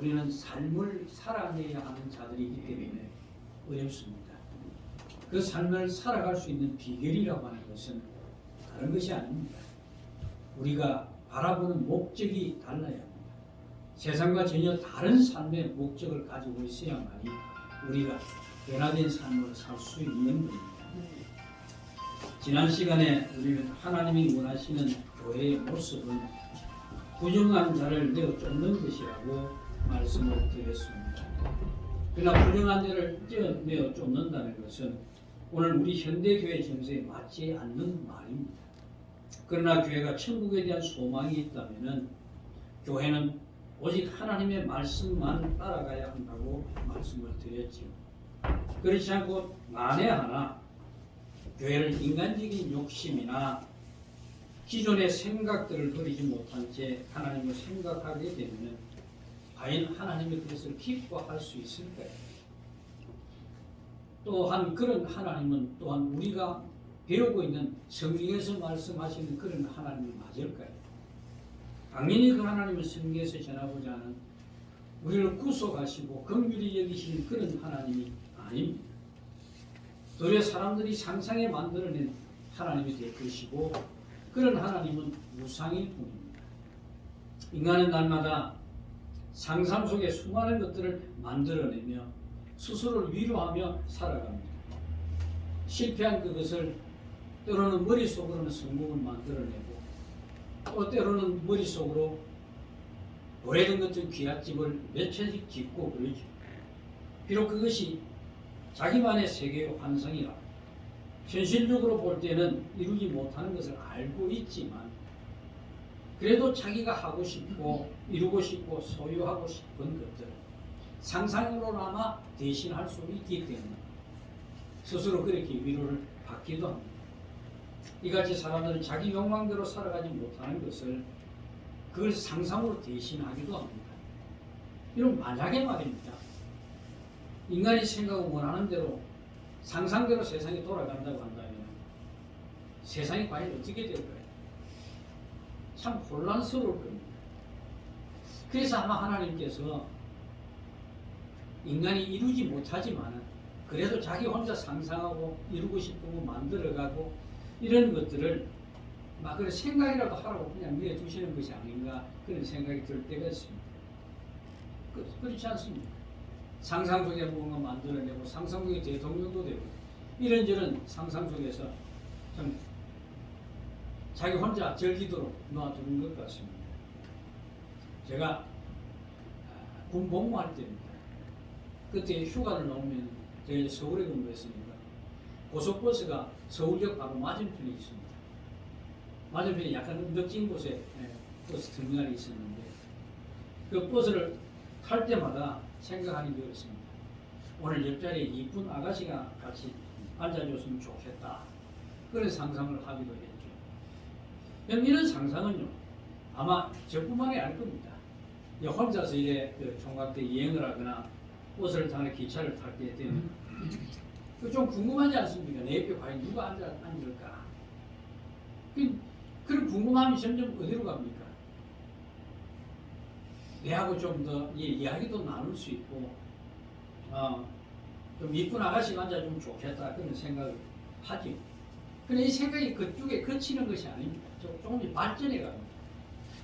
우리는 삶을 살아내야 하는 자들이기 때문에 어렵습니다. 그 삶을 살아갈 수 있는 비결이라고 하는 것은 다른 것이 아닙니다. 우리가 바라보는 목적이 달라야 합니다. 세상과 전혀 다른 삶의 목적을 가지고 있어야만이 우리가 변화된 삶을 살 수 있는 겁니다. 지난 시간에 우리는 하나님이 원하시는 교회의 모습은 부정한 자를 내어 쫓는 것이라고 말씀을 드렸습니다. 그러나 부정한 자를 내어 쫓는다는 것은 오늘 우리 현대교회 정서에 맞지 않는 말입니다. 그러나 교회가 천국에 대한 소망이 있다면 교회는 오직 하나님의 말씀만 따라가야 한다고 말씀을 드렸지요. 그렇지 않고 만에 하나 교회를 인간적인 욕심이나 기존의 생각들을 버리지 못한 채 하나님을 생각하게 되면 과연 하나님의 그것을 기뻐할 수 있을까요? 또한 그런 하나님은 또한 우리가 배우고 있는 성경에서 말씀하시는 그런 하나님이 맞을까요? 당연히 그 하나님은 성경에서 전하고자 하는 우리를 구속하시고 긍휼히 여기시는 그런 하나님이 아닙니다. 도리어 사람들이 상상에 만들어낸 하나님이 될 것이고 그런 하나님은 무상일 뿐입니다. 인간은 날마다 상상 속에 수많은 것들을 만들어내며 스스로를 위로하며 살아갑니다. 실패한 그것을 때로는 머릿속으로는 성공을 만들어내고 또 때로는 머릿속으로 오래된 같은 귀갓집을 몇 채씩 짓고 그러죠. 비록 그것이 자기만의 세계의 환상이라 현실적으로 볼 때는 이루지 못하는 것을 알고 있지만 그래도 자기가 하고 싶고 이루고 싶고 소유하고 싶은 것들을 상상으로나마 대신할 수 있기 때문에 스스로 그렇게 위로를 받기도 합니다. 이같이 사람들은 자기 욕망대로 살아가지 못하는 것을 그걸 상상으로 대신하기도 합니다. 이런 만약에 말입니다. 인간이 생각하고 원하는 대로 상상대로 세상이 돌아간다고 한다면 세상이 과연 어떻게 될까요? 참 혼란스러울 겁니다. 그래서 아마 하나님께서 인간이 이루지 못하지만 그래도 자기 혼자 상상하고 이루고 싶은 거 만들어가고 이런 것들을 막 그런 생각이라도 하라고 그냥 내두시는 것이 아닌가 그런 생각이 들 때가 있습니다. 그렇지 않습니까? 상상 속에 뭔가 만들어내고 상상 속에 대통령도 되고 이런저런 상상 속에서 좀 자기 혼자 즐기도록 놔두는 것 같습니다. 제가 군 복무할 때입니다. 그때 휴가를 나오면 제가 서울에 근무했으니까 고속버스가 서울역 바로 맞은편에 있습니다. 맞은편에 약간 언덕진 곳에 버스 터미널이 있었는데 그 버스를 탈 때마다 생각하는 게 있습니다. 오늘 옆자리에 이쁜 아가씨가 같이 앉아줬으면 좋겠다. 그런 상상을 하기도 했죠. 이런 상상은요, 아마 저뿐만이 알 겁니다. 혼자서 이래 총각 때 여행을 하거나 버스를 타거나 기차를 탈 때 되면 좀 궁금하지 않습니까? 내 옆에 과연 누가 앉을까? 그런 궁금함이 점점 어디로 갑니까? 내하고 좀 더 이야기도 나눌 수 있고 좀 이쁜 아가씨가 앉아주면 좋겠다 그런 생각을 하죠. 그런데 이 생각이 그쪽에 그치는 것이 아닙니다. 조금씩 발전해 갑니다.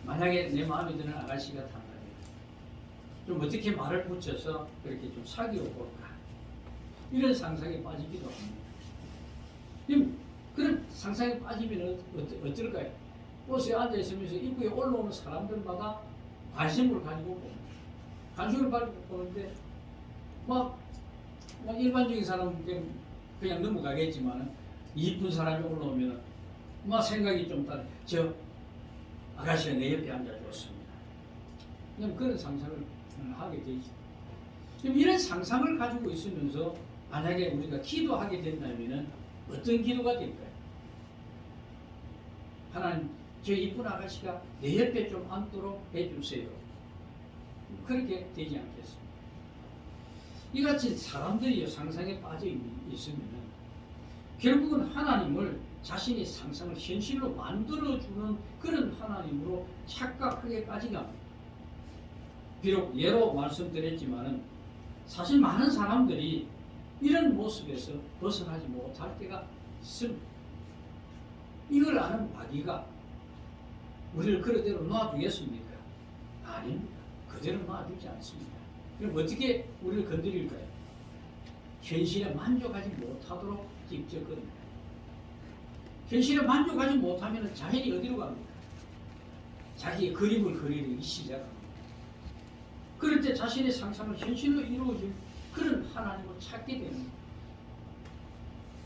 만약에 내 마음에 드는 아가씨가 탄다면 좀 어떻게 말을 붙여서 그렇게 좀 사귀어 볼까 이런 상상에 빠지기도 합니다. 그런 상상에 빠지면 어떨까요? 버스에 앉아있으면서 입구에 올라오는 사람들마다 관심을 가지고 봅니다. 관심을 가지고 보는데 막 일반적인 사람은 그냥 넘어가겠지만 이쁜 사람이 올라오면 막 생각이 좀 다른 저 아가씨가 내 옆에 앉아줬습니다. 그런 상상을 하게 되죠. 이런 상상을 가지고 있으면서 만약에 우리가 기도하게 된다면 어떤 기도가 될까요? 하나님, 저 이쁜 아가씨가 내 옆에 좀 앉도록 해주세요. 그렇게 되지 않겠습니까? 이같이 사람들이 상상에 빠져 있으면 결국은 하나님을 자신의 상상을 현실로 만들어주는 그런 하나님으로 착각하게까지 갑니다. 비록 예로 말씀드렸지만은 사실 많은 사람들이 이런 모습에서 벗어나지 못할 때가 있습니다. 이걸 아는 마귀가 우리를 그대로 놔두겠습니까? 아닙니다. 그대로 놔두지 않습니다. 그럼 어떻게 우리를 건드릴까요? 현실에 만족하지 못하도록 직접 건드립니다. 현실에 만족하지 못하면 자연히 어디로 갑니까? 자기의 그림을 그리기 시작합니다. 그럴 때 자신의 상상을 현실로 이루어질 그런 하나님을 찾게 됩니다.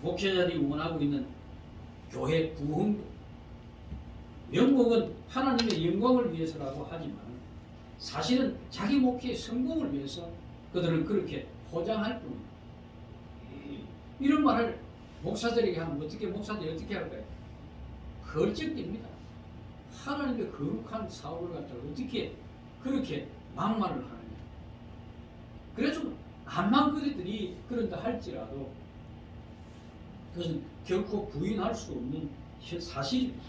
목회자들이 원하고 있는 교회 부흥, 명목은 하나님의 영광을 위해서라고 하지만 사실은 자기 목회의 성공을 위해서 그들은 그렇게 포장할 뿐입니다. 이런 말을 목사들에게 하면 목사들이 어떻게 할까요? 걸쩍됩니다. 하나님의 거룩한 사업을 갖다가 어떻게 그렇게 막말을 하느냐. 그래서 암만 그들이 그런다 할지라도 그것은 결코 부인할 수 없는 사실입니다.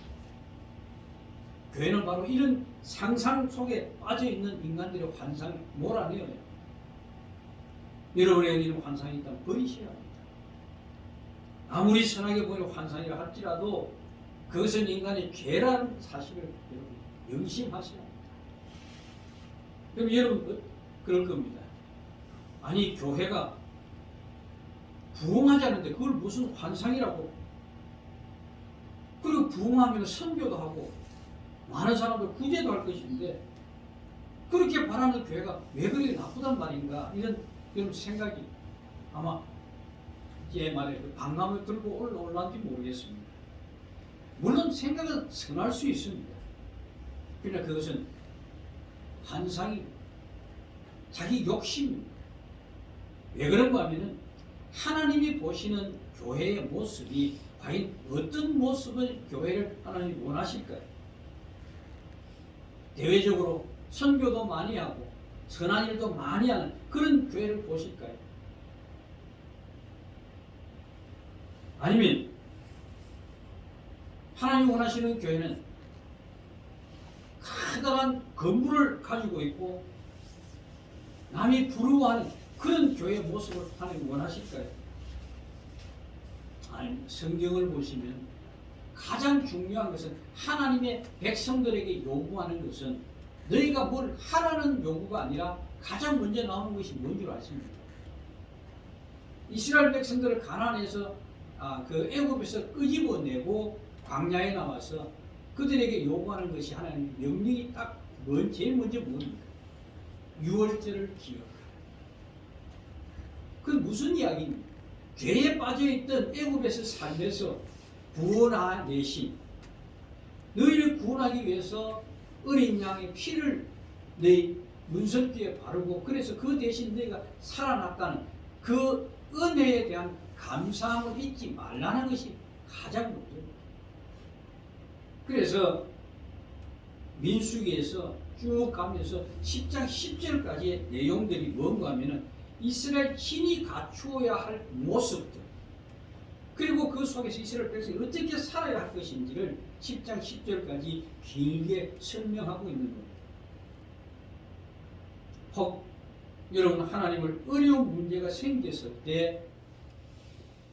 교회는 바로 이런 상상 속에 빠져있는 인간들의 환상을 몰아내어야 합니다. 여러분에게 이런 환상이 있다면 버리셔야 합니다. 아무리 선하게 보이는 환상이라 할지라도 그것은 인간의 죄라는 사실을 여러분 명심하셔야 합니다. 그럼 여러분 그럴 겁니다. 아니 교회가 부흥하지 않는데 그걸 무슨 환상이라고. 그리고 부흥하면 선교도 하고 많은 사람들 구제도 할 것인데 그렇게 바라는 교회가 왜 그렇게 나쁘단 말인가 이런 생각이 아마 제 말에 반감을 들고 올라온지 모르겠습니다. 물론 생각은 선할 수 있습니다. 그러나 그것은 환상이 자기 욕심입니다. 왜 그런가 하면은 하나님이 보시는 교회의 모습이 과연 어떤 모습을 교회를 하나님이 원하실까요? 대외적으로 선교도 많이 하고 선한 일도 많이 하는 그런 교회를 보실까요? 아니면 하나님이 원하시는 교회는 커다란 건물을 가지고 있고 남이 부러워하는 그런 교회의 모습을 하나님이 원하실까요? 아니, 성경을 보시면 가장 중요한 것은 하나님의 백성들에게 요구하는 것은 너희가 뭘 하라는 요구가 아니라 가장 먼저 나오는 것이 뭔 줄 아십니까? 이스라엘 백성들을 가나안에서 그 애굽에서 끄집어내고 광야에 나와서 그들에게 요구하는 것이 하나님 명령이 제일 먼저 뭡니까? 유월절을 기억하라. 그건 무슨 이야기입니까? 죄에 빠져있던 애굽에서 살면서 구원하내신 너희를 구원하기 위해서 어린 양의 피를 너희 문설주에 바르고 그래서 그 대신 너희가 살아났다는 그 은혜에 대한 감사함을 잊지 말라는 것이 가장 문제입니다. 그래서 민수기에서 쭉 가면서 10장 10절까지의 내용들이 뭔가 하면은 이스라엘 신이 갖추어야 할 모습들 그리고 그 속에서 이스라엘 백성이 어떻게 살아야 할 것인지를 10장 10절까지 길게 설명하고 있는 겁니다. 혹 여러분 하나님을 어려운 문제가 생겼을 때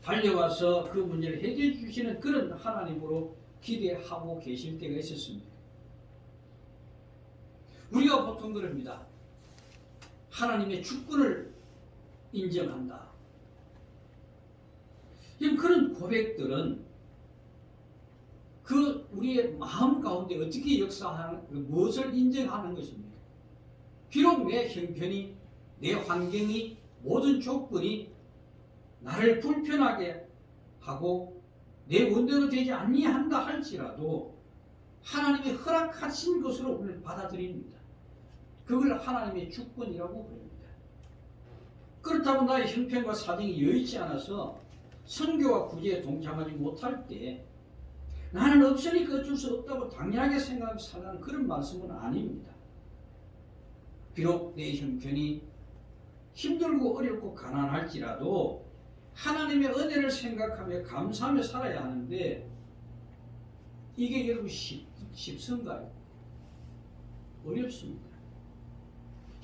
달려와서 그 문제를 해결해 주시는 그런 하나님으로 기대하고 계실 때가 있었습니다. 우리가 보통 그럽니다. 하나님의 주권을 인정한다. 그런 고백들은 그 우리의 마음 가운데 어떻게 역사하는 무엇을 인정하는 것입니까? 비록 내 형편이 내 환경이 모든 조건이 나를 불편하게 하고 내 원대로 되지 아니한다 할지라도 하나님이 허락하신 것으로 우리를 받아들입니다. 그걸 하나님의 주권이라고 부릅니다. 그렇다고 나의 형편과 사정이 여의치 않아서 선교와 구제에 동참하지 못할 때 나는 없으니까 어쩔 수 없다고 당연하게 생각하며 살라는 그런 말씀은 아닙니다. 비록 내 형편이 힘들고 어렵고 가난할지라도 하나님의 은혜를 생각하며 감사하며 살아야 하는데 이게 여러분 쉽선가요? 어렵습니다.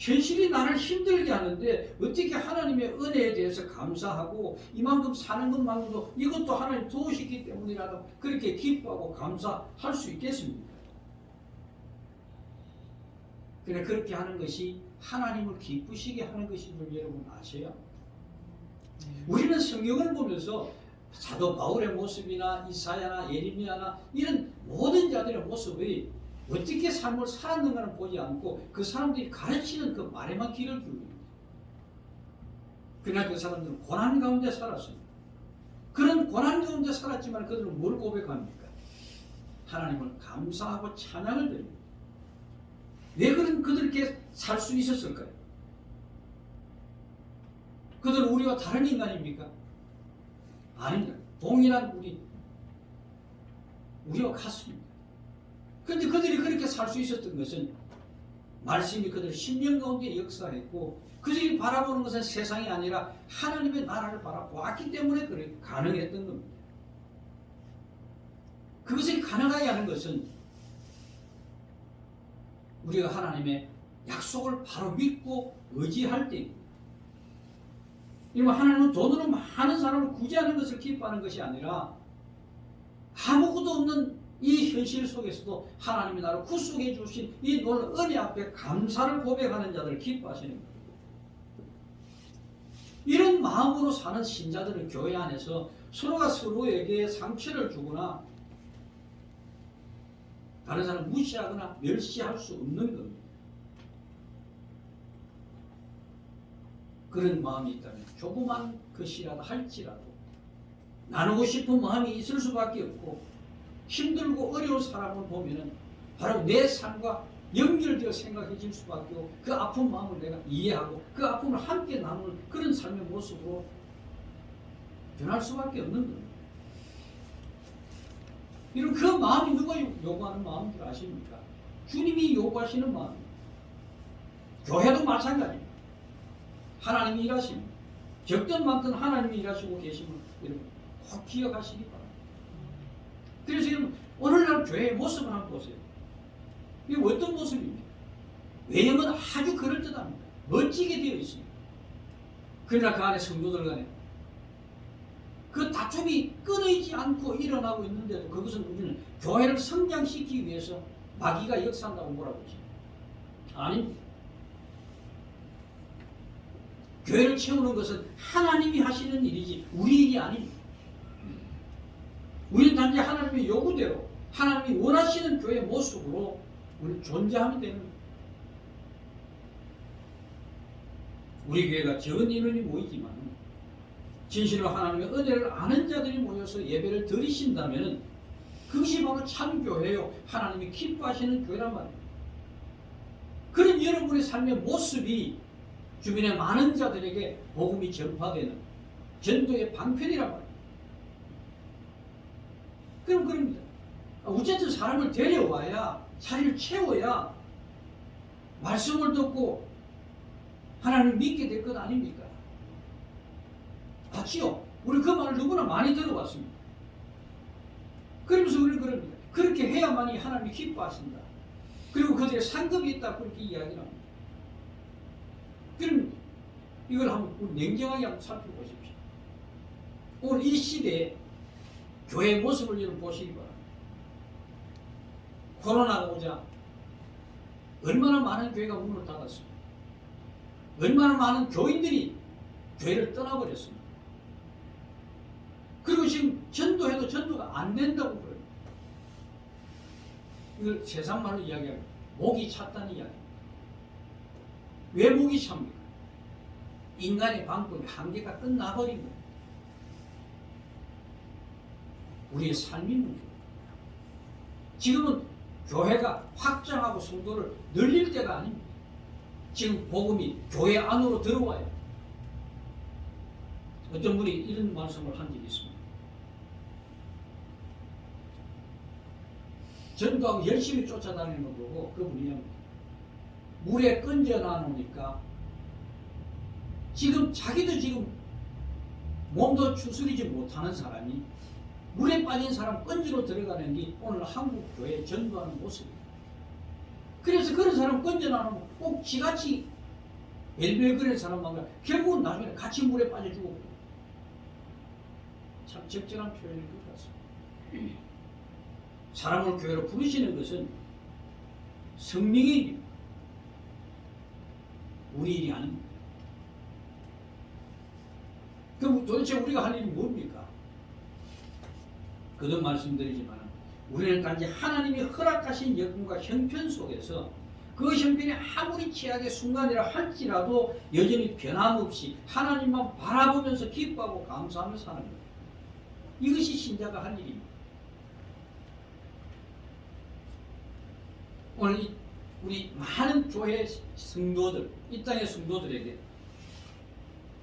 현실이 나를 힘들게 하는데 어떻게 하나님의 은혜에 대해서 감사하고 이만큼 사는 것만으로도 이것도 하나님 도우시기 때문이라도 그렇게 기뻐하고 감사할 수 있겠습니까? 그래 그렇게 하는 것이 하나님을 기쁘시게 하는 것인 줄 여러분 아세요? 우리는 성경을 보면서 사도 바울의 모습이나 이사야나 예레미야나 이런 모든 자들의 모습이 어떻게 삶을 살았는가를 보지 않고 그 사람들이 가르치는 그 말에만 귀를 기울입니다. 그러나 그 사람들은 고난 가운데 살았습니다. 그런 고난 가운데 살았지만 그들은 뭘 고백합니까? 하나님을 감사하고 찬양을 드립니다. 왜 그들께 살 수 있었을까요? 그들은 우리와 다른 인간입니까? 아닙니다. 동일한 우리와 같습니다. 그런데 그들이 그렇게 살 수 있었던 것은 말씀이 그들 심령 가운데 역사했고 그들이 바라보는 것은 세상이 아니라 하나님의 나라를 바라보았기 때문에 그렇게 가능했던 겁니다. 그것이 가능하게 하는 것은 우리가 하나님의 약속을 바로 믿고 의지할 때입니다. 하나님은 돈으로 많은 사람을 구제하는 것을 기뻐하는 것이 아니라 아무것도 없는 이 현실 속에서도 하나님이 나를 구속해 주신 이 놀라운 은혜 앞에 감사를 고백하는 자들을 기뻐하시는 겁니다. 이런 마음으로 사는 신자들은 교회 안에서 서로가 서로에게 상처를 주거나 다른 사람을 무시하거나 멸시할 수 없는 겁니다. 그런 마음이 있다면 조그만 것이라도 할지라도 나누고 싶은 마음이 있을 수밖에 없고 힘들고 어려운 사람을 보면은 바로 내 삶과 연결되어 생각해질 수밖에 없고 그 아픈 마음을 내가 이해하고 그 아픔을 함께 나눌 그런 삶의 모습으로 변할 수밖에 없는 겁니다. 이런 그 마음이 누가 요구하는 마음인 줄 아십니까? 주님이 요구하시는 마음입니다. 교회도 마찬가지입니다. 하나님이 일하십니다. 적든 많든 하나님이 일하시고 계심을 여러분 꼭 기억하시기 바랍니다. 그래서 여러분 오늘날 교회의 모습을 한번 보세요. 이게 어떤 모습입니까? 외형은 아주 그럴듯합니다. 멋지게 되어 있습니다. 그러나 그 안에 성도들 간에 그 다툼이 끊이지 않고 일어나고 있는데도 그것은 우리는 교회를 성장시키기 위해서 마귀가 역사한다고 뭐라고 하죠? 아닙니다. 교회를 채우는 것은 하나님이 하시는 일이지 우리 일이 아닙니다. 우리는 단지 하나님의 요구대로 하나님이 원하시는 교회 모습으로 우리 존재하면 되는 겁니다. 우리 교회가 적은 인원이 모이지만 진실로 하나님의 은혜를 아는 자들이 모여서 예배를 드리신다면 그것이 바로 참교회요 하나님이 기뻐하시는 교회란 말입니다. 그런 여러분의 삶의 모습이 주변의 많은 자들에게 복음이 전파되는 전도의 방편이란 말입니다. 그럼 그럽니다. 어쨌든 사람을 데려와야 자리를 채워야 말씀을 듣고 하나님을 믿게 될 것 아닙니까? 맞지요? 우리 그 말을 누구나 많이 들어왔습니다. 그러면서 우리는 그럽니다. 그렇게 해야만이 하나님이 기뻐하신다. 그리고 그들의 상급이 있다 그렇게 이야기를 합니다. 그럼 이걸 한번 냉정하게 한번 살펴보십시오. 오늘 이 시대에 교회의 모습을 여러분 보시기 바랍니다. 코로나가 오자 얼마나 많은 교회가 문을 닫았습니다. 얼마나 많은 교인들이 교회를 떠나버렸습니다. 그리고 지금 전도해도 전도가 안 된다고 그래요. 이걸 세상말로 이야기하면 목이 찼다는 이야기입니다. 왜 목이 찹니까? 인간의 방법의 한계가 끝나버린 거예요. 우리의 삶이 문제입니다. 지금은 교회가 확장하고 성도를 늘릴 때가 아닙니다. 지금 복음이 교회 안으로 들어와요. 어떤 분이 이런 말씀을 한 적이 있습니다. 전도하고 열심히 쫓아다니는 거 보고 그분이 물에 건져놔 놓으니까 지금 자기도 지금 몸도 추스리지 못하는 사람이 물에 빠진 사람 건지로 들어가는 게 오늘 한국 교회 전도하는 모습입니다. 그래서 그런 사람 건져놔 놓으면 꼭 지같이 벨벨거리는 사람만 결국은 나중에 같이 물에 빠져 죽었고. 참 적절한 표현일 것 같습니다. 사람을 교회로 부르시는 것은 성령의 일입니다. 우리 일이 아닙니다. 그럼 도대체 우리가 할 일이 뭡니까? 그동 말씀드리지만 우리는 단지 하나님이 허락하신 여건과 형편 속에서 그 형편이 아무리 최악의 순간이라 할지라도 여전히 변함없이 하나님만 바라보면서 기뻐하고 감사하며 사는 거예요. 이것이 신자가 할 일입니다. 오늘 우리 많은 교회 성도들, 이 땅의 성도들에게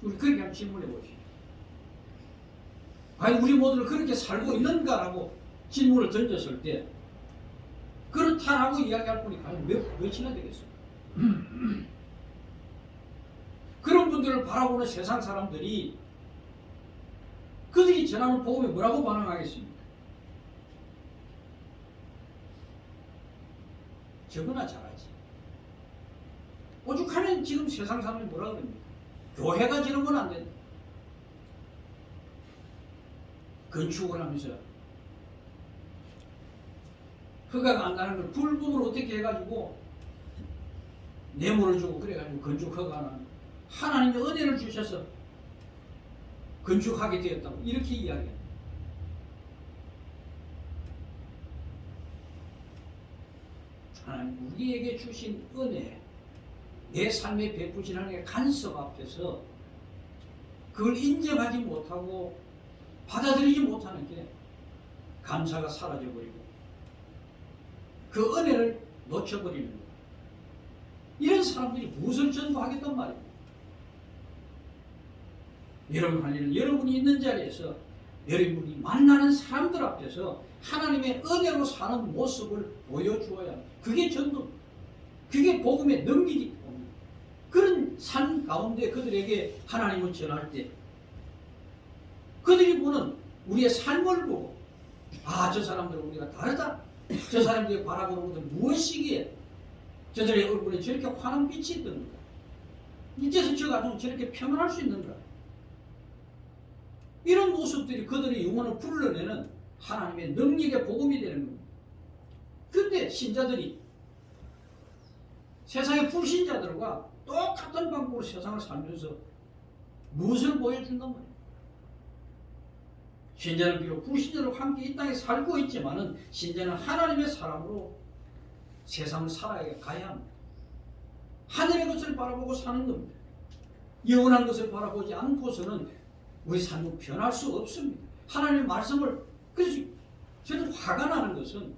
우리 그렇게 한번 질문해 보십시오. 과연 우리 모두를 그렇게 살고 있는가라고 질문을 던졌을 때 그렇다라고 이야기할 분이 과연 몇이나 되겠습니까? 그런 분들을 바라보는 세상 사람들이 그들이 전하는 복음에 뭐라고 반응하겠습니까? 저거나 잘하지. 오죽하면 지금 세상 사람이 뭐라 그럽니까? 교회가 저러면 안 된다. 건축을 하면서 허가가 안 나는 걸 불법으로 어떻게 해가지고 뇌물을 주고 그래가지고 건축 허가는 하나님의 은혜를 주셔서 건축하게 되었다고 이렇게 이야기합니다. 하나님 우리에게 주신 은혜, 내 삶에 베푸신 하나님의 간섭 앞에서 그걸 인정하지 못하고 받아들이지 못하는 게 감사가 사라져버리고 그 은혜를 놓쳐버리는 거예요. 이런 사람들이 무엇을 전도하겠단 말이에요. 여러분 할 일은 여러분이 있는 자리에서 여러분이 만나는 사람들 앞에서 하나님의 은혜로 사는 모습을 보여주어야 합니다. 그게 전도, 그게 복음의 능력이기 때문에 그런 삶 가운데 그들에게 하나님을 전할 때 그들이 보는 우리의 삶을 보고 저 사람들은 우리가 다르다. 저 사람들이 바라보는 것은 무엇이기에 저들의 얼굴에 저렇게 환한 빛이 뜨는가? 이제서 저 가지고 저렇게 평안할 수 있는가? 이런 모습들이 그들의 영혼을 불러내는 하나님의 능력의 복음이 되는 겁니다. 그런데 신자들이 세상의 불신자들과 똑같은 방법으로 세상을 살면서 무엇을 보여준단 말이에요? 신자는 비록 불신자들과 함께 이 땅에 살고 있지만은 신자는 하나님의 사람으로 세상을 살아가야 합니다. 하늘의 것을 바라보고 사는 겁니다. 영원한 것을 바라보지 않고서는 우리 삶은 변할 수 없습니다. 하나님의 말씀을, 그래서 저는 화가 나는 것은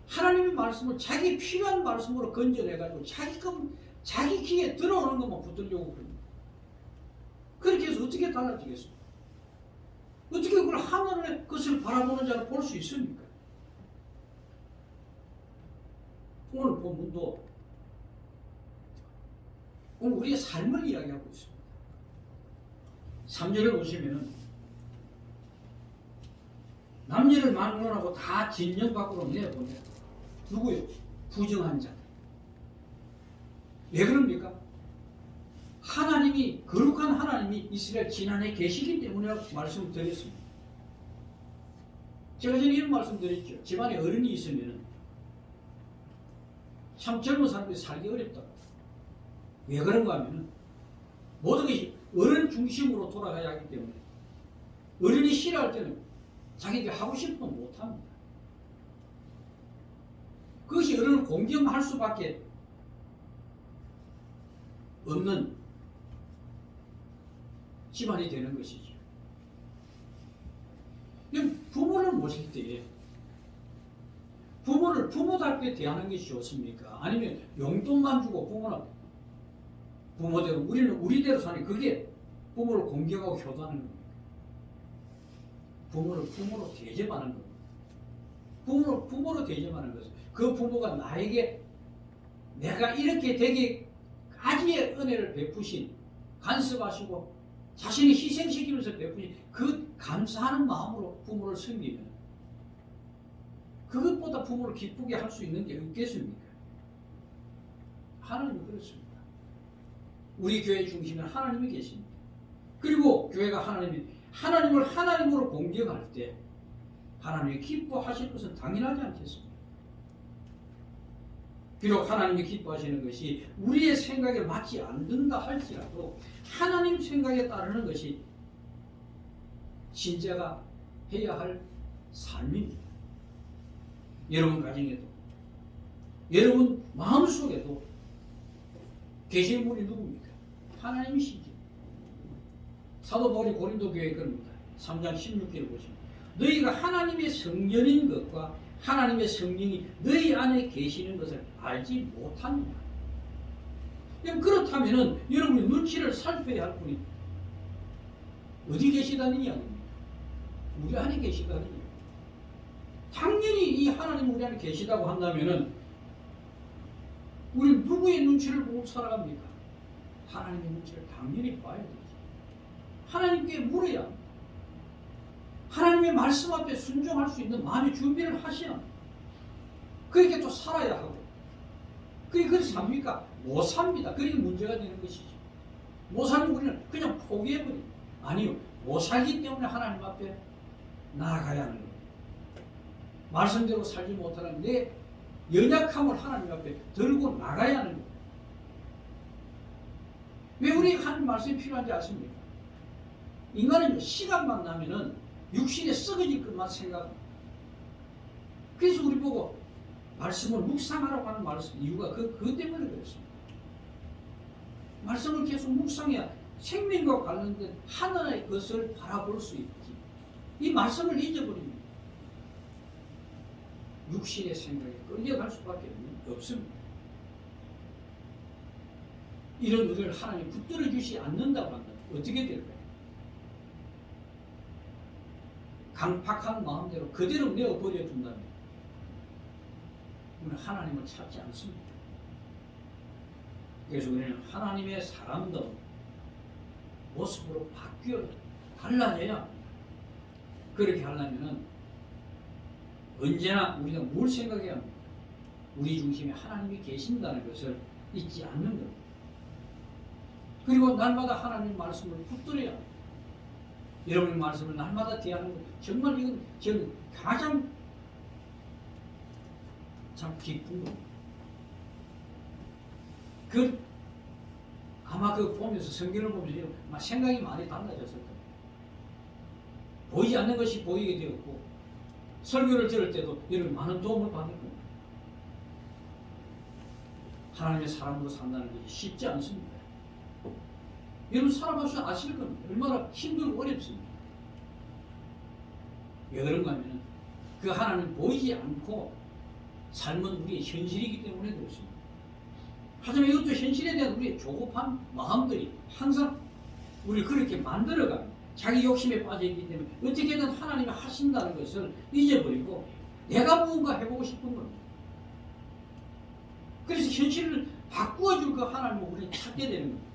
하나님의 말씀을 자기 필요한 말씀으로 건져내가지고 자기 귀에 들어오는 것만 붙들려고 그럽니다. 그렇게 해서 어떻게 달라지겠습니까? 어떻게 그걸 하늘의 것을 바라보는 자를 볼 수 있습니까? 오늘 본문도 오늘 우리의 삶을 이야기하고 있습니다. 3절을 보시면은 남녀를 막론하고 다 진영 밖으로 내보내. 누구요? 부정한 자들. 왜 그럽니까? 하나님이, 거룩한 하나님이 이스라엘 지난해 계시기 때문에 말씀을 드렸습니다. 제가 전에 이런 말씀 드렸죠. 집안에 어른이 있으면 참 젊은 사람들이 살기 어렵다고. 왜 그런가 하면 모든 것이 어른 중심으로 돌아가야 하기 때문에 어른이 싫어할 때는 자기들이 하고 싶으면 못합니다. 그것이 어른을 공경할 수밖에 없는 집안이 되는 것이죠. 부모를 모실 때에 부모를 부모답게 대하는 것이 좋습니까? 아니면 용돈만 주고 부모대로 우리는 우리대로 사는 그게 부모를 공경하고 효도하는 겁니다. 부모를 부모로 대접하는 겁니다. 부모로 대접하는 것은 그 부모가 나에게 내가 이렇게 되기까지의 은혜를 베푸신, 간섭하시고 자신이 희생시키면서 베푸신 그 감사하는 마음으로 부모를 섬기면 그것보다 부모를 기쁘게 할 수 있는 게 있겠습니까? 하나님은 그렇습니다. 우리 교회 중심에 하나님이 계십니다. 그리고 교회가 하나님을 하나님으로 공경할 때 하나님이 기뻐하실 것은 당연하지 않겠습니까? 비록 하나님이 기뻐하시는 것이 우리의 생각에 맞지 않는다 할지라도 하나님 생각에 따르는 것이 신자가 해야 할 삶입니다. 여러분 가정에도, 여러분 마음속에도 계신 분이 누굽니까? 하나님이시죠. 사도 바울이 고린도 교회에 그럽니다. 3장 16절을 보시면 너희가 하나님의 성전인 것과 하나님의 성령이 너희 안에 계시는 것을 알지 못하느냐. 그렇다면 여러분이 눈치를 살펴야 할 분이 어디 계시다는 이야기입니다. 우리 안에 계시다는 이야기. 당연히 이 하나님 우리 안에 계시다고 한다면 우리 누구의 눈치를 보고 살아갑니까? 하나님의 눈치를 당연히 봐야 되죠. 하나님께 물어야 합니다. 하나님의 말씀 앞에 순종할 수 있는 마음의 준비를 하셔야 합니다. 그렇게 또 살아야 하고. 그렇게 삽니까? 못 삽니다. 그러니 문제가 되는 것이죠. 못 살면 우리는 그냥 포기해버립니다. 아니요. 못 살기 때문에 하나님 앞에 나아가야 하는 거예요. 말씀대로 살지 못하는 내 연약함을 하나님 앞에 들고 나가야 하는 거예요. 왜 우리에게 하나님 말씀이 필요한지 아십니까? 인간은 시간만 나면은 육신에 썩어질 것만 생각합니다. 그래서 우리 보고 말씀을 묵상하라고 하는 말씀 이유가 그것 때문에 그렇습니다. 말씀을 계속 묵상해야 생명과 관련된 하나의 것을 바라볼 수 있지. 이 말씀을 잊어버립니다. 육신의 생각에 끌려갈 수밖에 없습니다. 이런 우리를 하나님이 붙들어 주시지 않는다고 한다면 어떻게 될까요? 강팍한 마음대로 그대로 내어버려 둔다면 우리는 하나님을 찾지 않습니다. 그래서 우리는 하나님의 사람다운 모습으로 바뀌어야 달라져야 합니다. 그렇게 하려면 언제나 우리가 뭘 생각해야 합니까? 우리 중심에 하나님이 계신다는 것을 잊지 않는 겁니다. 그리고 날마다 하나님 말씀을 붙들어야 합니다. 여러분의 말씀을 날마다 대하는 것, 정말 이건 저는 가장 참 기쁜 겁니다. 아마 보면서 성경을 보면서 막 생각이 많이 달라졌을 겁니다. 보이지 않는 것이 보이게 되었고 설교를 들을 때도 이런 많은 도움을 받을 겁니다. 하나님의 사람으로 산다는 것이 쉽지 않습니다. 여러분 살아보시면 아실 겁니다. 얼마나 힘들고 어렵습니다. 왜 그런가 하면 그 하나님 보이지 않고 삶은 우리의 현실이기 때문에 그렇습니다. 하지만 이것도 현실에 대한 우리의 조급한 마음들이 항상 우리를 그렇게 만들어갑니다. 자기 욕심에 빠져있기 때문에 어떻게든 하나님이 하신다는 것을 잊어버리고 내가 무언가 해보고 싶은 겁니다. 그래서 현실을 바꾸어줄 그 하나님을 우리는 찾게 되는 겁니다.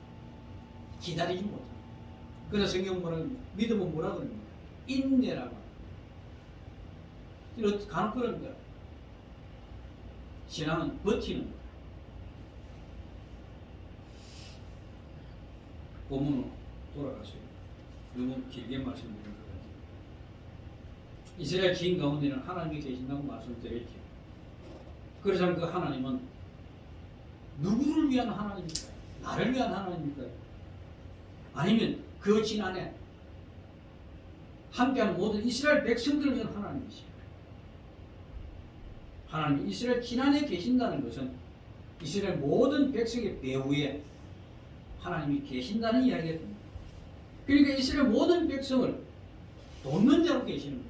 기다리지 못합니다. 그래서 성경은 믿음은 뭐라 그럽니까? 인내라고 합니다. 간혹 그럽니다. 신앙은 버티는 거예요. 본문으로 돌아가세요. 너무 길게 말씀드린 것 같아요. 이스라엘 지인 가운데는 하나님이 계신다고 말씀드렸죠. 그래서 그 하나님은 누구를 위한 하나님일까요? 나를 위한 하나님일까요? 아니면 그 지난해 함께하는 모든 이스라엘 백성들을 위한 하나님이십니까? 하나님이 이스라엘 지난해 계신다는 것은 이스라엘 모든 백성의 배후에 하나님이 계신다는 이야기가 됩니다. 그러니까 이스라엘 모든 백성을 돕는 자로 계시는 거예요.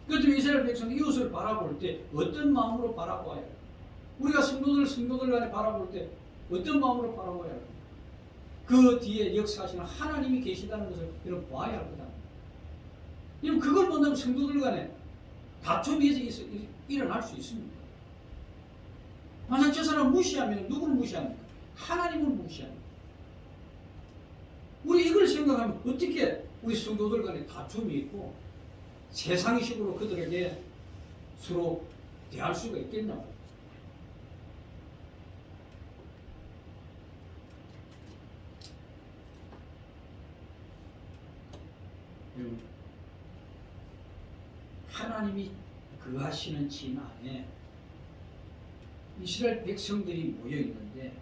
그래서 이스라엘 백성이 이웃을 바라볼 때 어떤 마음으로 바라봐야 해요? 우리가 성도들 간에 바라볼 때 어떤 마음으로 바라봐야 해요? 그 뒤에 역사하시는 하나님이 계시다는 것을 여러분 봐야 할 거다. 여러분 그걸 본다면 성도들 간에 다툼이 일어날 수 있습니다. 만약 저 사람 무시하면 누구를 무시합니까? 하나님을 무시합니다. 우리 이걸 생각하면 어떻게 우리 성도들 간에 다툼이 있고 세상식으로 그들에게 서로 대할 수가 있겠냐? 여러분, 하나님이 거하시는 진 안에 이스라엘 백성들이 모여 있는데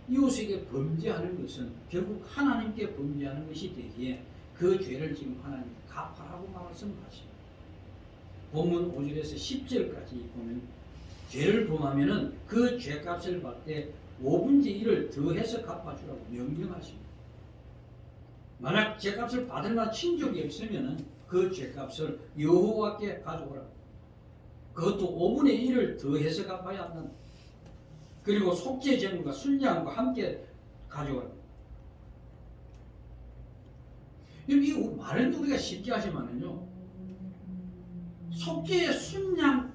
이웃에게 범죄하는 것은 결국 하나님께 범죄하는 것이 되기에 그 죄를 지금 하나님 갚아라고 말씀하십니다. 본문 5절에서 10절까지 보면 죄를 범하면은 그 죄값을 받을 때 5분의 1을 더해서 갚아주라고 명령하십니다. 만약 죄값을 받을 만한 친족이 없으면은 그 죄값을 여호와께 가져오라고. 그것도 5분의 1을 더해서 갚아야 한다. 그리고 속죄 제물과 순양과 함께 가져오라고. 이 말은 우리가 쉽게 하지만은요, 속죄의 순양,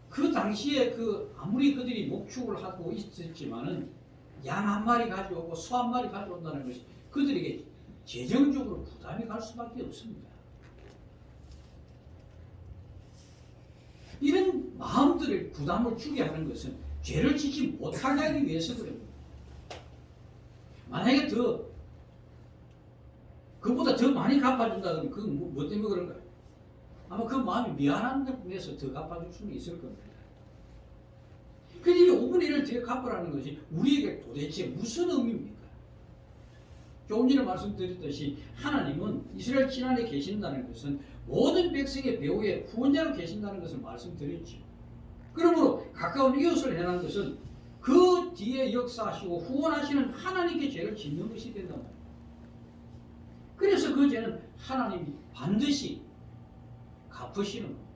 그 당시에 아무리 그들이 목축을 하고 있었지만은 양 한 마리 가져오고 소 한 마리 가져온다는 것이 그들에게 재정적으로 부담이 갈 수밖에 없습니다. 이런 마음들의 부담을 주게 하는 것은 죄를 짓지 못하게 하기 위해서 그래요. 만약에 그보다 더 많이 갚아준다면 그건 뭐 때문에 그런가요? 아마 그 마음이 미안한 데서 더 갚아줄 수는 있을 겁니다. 근데 이 5분의 1을 더 갚으라는 것이 우리에게 도대체 무슨 의미입니까? 조금 전에 말씀드렸듯이 하나님은 이스라엘 진안에 계신다는 것은 모든 백성의 배후에 후원자로 계신다는 것을 말씀드렸죠. 그러므로 가까운 이웃을 행한 것은 그 뒤에 역사하시고 후원하시는 하나님께 죄를 짓는 것이 된단 말이에요. 그래서 그 죄는 하나님이 반드시 갚으시는 겁니다.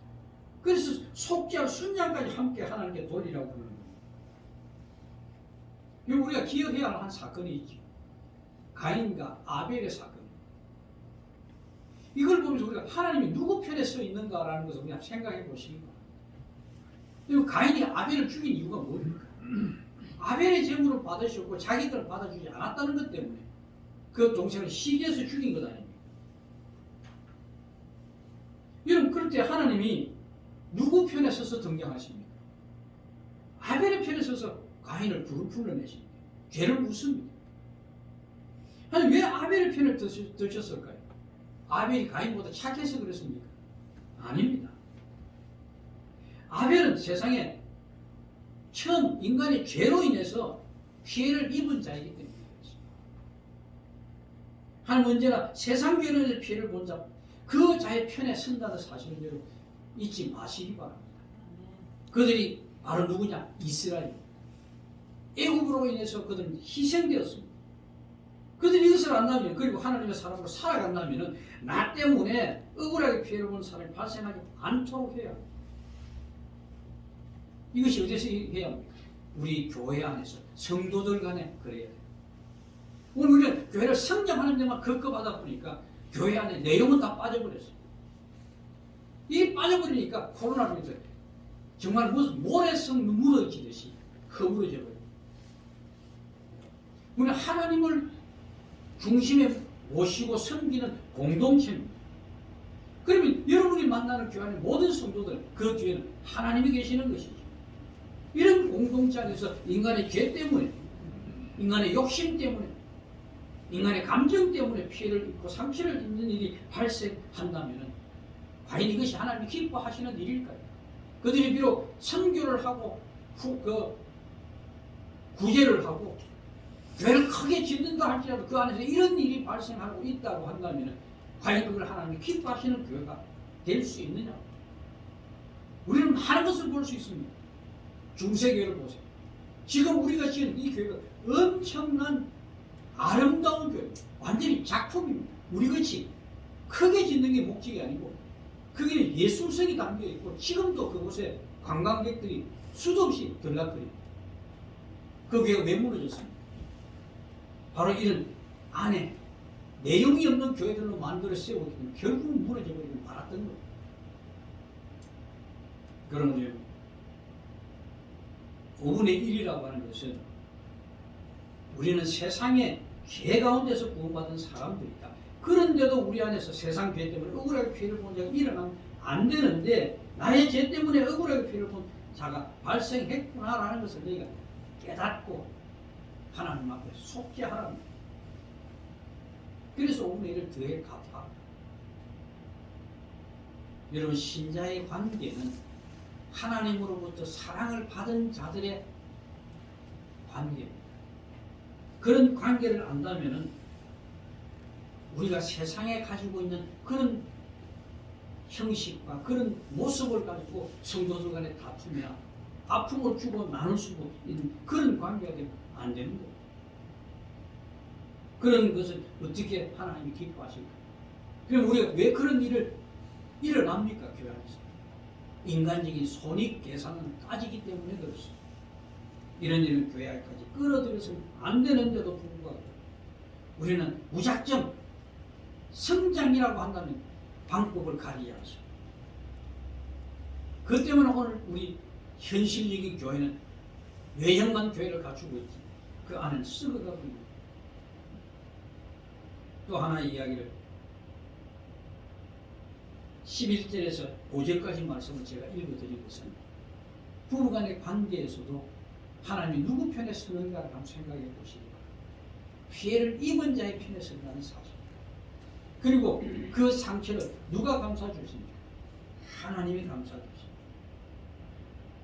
그래서 속죄와 순양까지 함께 하나님께 돌리라고 그러는 겁니다. 우리가 기억해야 할 한 사건이 있죠. 가인과 아벨의 사건. 이걸 보면서 우리가 하나님이 누구 편에 서 있는가라는 것을 우리가 생각해 보시기 바랍니다. 가인이 아벨을 죽인 이유가 뭡니까? 아벨의 재물을 받으셨고 자기 걸 받아주지 않았다는 것 때문에 그 동생을 시기해서 죽인 것 아닙니까? 여러분, 그럴 때 하나님이 누구 편에 서서 등장하십니까? 아벨의 편에 서서 가인을 불러내십니다. 죄를 묻습니다. 아니, 왜 아벨의 편을 드셨을까요? 아벨이 가인보다 착해서 그랬습니까? 아닙니다. 아벨은 세상에 처음 인간의 죄로 인해서 피해를 입은 자이기 때문에 그렇습니다. 하나님 언제나 세상 죄로 인해서 피해를 본 자, 그 자의 편에 선다는 사실을 여러분 잊지 마시기 바랍니다. 그들이 바로 누구냐? 이스라엘. 애굽으로 인해서 그들은 희생되었습니다. 그들이 이것을 안다면, 그리고 하나님의 사람으로 살아간다면 나 때문에 억울하게 피해를 본 사람이 발생하지 않도록 해야 합니다. 이것이 어디서 해야 합니까? 우리 교회 안에서 성도들 간에 그래야 돼요. 오늘 우리는 교회를 성장하는 데만 겪어받아 보니까 교회 안에 내용은 다 빠져버렸어요. 이 빠져버리니까 코로나로 인해서 정말 무슨 모래성 무너지듯이 허물어져 버려요. 우리는 하나님을 중심에 모시고 섬기는 공동체입니다. 그러면 여러분이 만나는 교회 안의 모든 성도들, 그 뒤에는 하나님이 계시는 것이죠. 이런 공동체 안에서 인간의 죄 때문에, 인간의 욕심 때문에, 인간의 감정 때문에 피해를 입고 상처를 입는 일이 발생한다면 과연 이것이 하나님이 기뻐하시는 일일까요? 그들이 비록 선교를 하고 구제를 하고 교회를 크게 짓는다 할지라도 그 안에서 이런 일이 발생하고 있다고 한다면 과연 그걸 하나님이 기뻐하시는 교회가 될 수 있느냐? 우리는 많은 것을 볼 수 있습니다. 중세교회를 보세요. 지금 우리가 지은 이 교회가 엄청난 아름다운 교회, 완전히 작품입니다. 우리같이 크게 짓는 게 목적이 아니고 거기는 예술성이 담겨 있고 지금도 그곳에 관광객들이 수도 없이 들락거립니다. 그 교회가 왜 무너졌습니까? 바로 이런 안에 내용이 없는 교회들로 만들어 세우기 때문에 결국 무너져버리고 말았던 거예요. 그러면 5분의 1이라고 하는 것은 우리는 세상의 죄 가운데서 구원받은 사람들이다. 그런데도 우리 안에서 세상 죄 때문에 억울하게 피해를 본 자가 일어나면 안 되는데 나의 죄 때문에 억울하게 피해를 본 자가 발생했구나라는 것을 너희가 깨닫고 하나님 앞에 속죄하랍니다. 그래서 5분의 1을 더해 갚아. 여러분, 신자의 관계는 하나님으로부터 사랑을 받은 자들의 관계입니다. 그런 관계를 안다면은 우리가 세상에 가지고 있는 그런 형식과 그런 모습을 가지고 성도들 간에 다투며 아픔을 주고 나눌 수 있는 그런 관계가 되면 안 되는 거예요. 그런 것을 어떻게 하나님이 기뻐하실까? 그럼 우리가 왜 그런 일을 일어납니까? 교회 안에서. 인간적인 손익 계산은 따지기 때문에 그렇습니다. 이런 일은 교회 안까지 끌어들여서는 안 되는데도 불구하고 우리는 무작정 성장이라고 한다면 방법을 가리지 않습니다. 그 때문에 오늘 우리 현실적인 교회는 외형만 교회를 갖추고 있지 그 안에는 썩어가고 있는. 또 하나의 이야기를 11절에서 5절까지 말씀을 제가 읽어드린 것은 부부간의 관계에서도 하나님이 누구 편에 서는가를 한번 생각해 보시기 바랍니다. 피해를 입은 자의 편에 선다는 사실. 그리고 그 상처를 누가 감싸 주십니까? 하나님이 감싸 주십니다.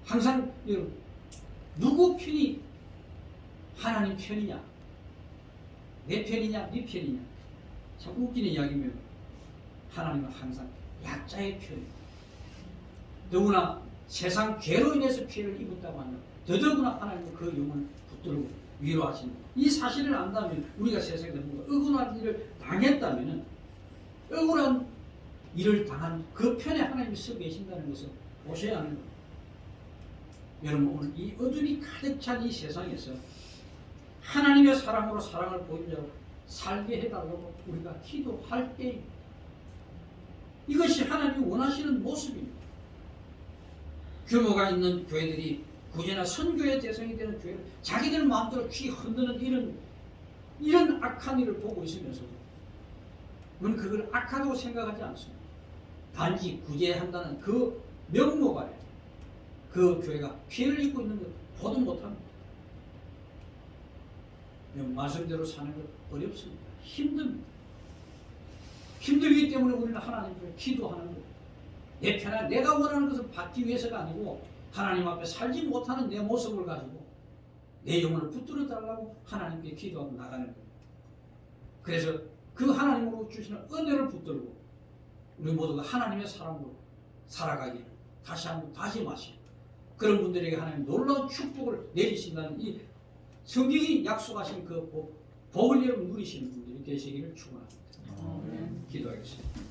항상 여러분, 누구 편이 하나님 편이냐? 내 편이냐? 네 편이냐? 참 웃기는 이야기면 하나님은 항상 약자의 편입니다. 더구나 세상 죄로 인해서 피해를 입었다고 하면 더더구나 하나님은 그 영혼을 붙들고 위로하시는 이 사실을 안다면 우리가 세상에서 뭔가 억울한 일을 당했다면 억울한 일을 당한 그 편에 하나님이 서 계신다는 것을 보셔야 하는 겁니다. 여러분, 오늘 이 어둠이 가득 찬 이 세상에서 하나님의 사랑으로 사랑을 보이며 살게 해달라고 우리가 기도할 때 이것이 하나님이 원하시는 모습입니다. 규모가 있는 교회들이 구제나 선교의 대상이 되는 교회를 자기들 마음대로 쥐 흔드는 이런 악한 일을 보고 있으면서도 우리는 그걸 악하다고 생각하지 않습니다. 단지 구제한다는 그 명목 아래 그 교회가 피해를 입고 있는 것 보도 못합니다. 말씀대로 사는 것 어렵습니다. 힘듭니다. 힘들기 때문에 우리는 하나님께 기도하는 거예요. 내 편한 내가 원하는 것을 받기 위해서가 아니고 하나님 앞에 살지 못하는 내 모습을 가지고 내 영혼을 붙들어 달라고 하나님께 기도하고 나가는 거예요. 그래서 그 하나님으로 주시는 은혜를 붙들고 우리 모두가 하나님의 사랑으로 살아가기를 다시 마시고 그런 분들에게 하나님 놀라운 축복을 내리신다는 이 성경이 약속하신 그 복을 여러분 누리시는 분들이 되시기를 축원합니다. 기도하겠습니다.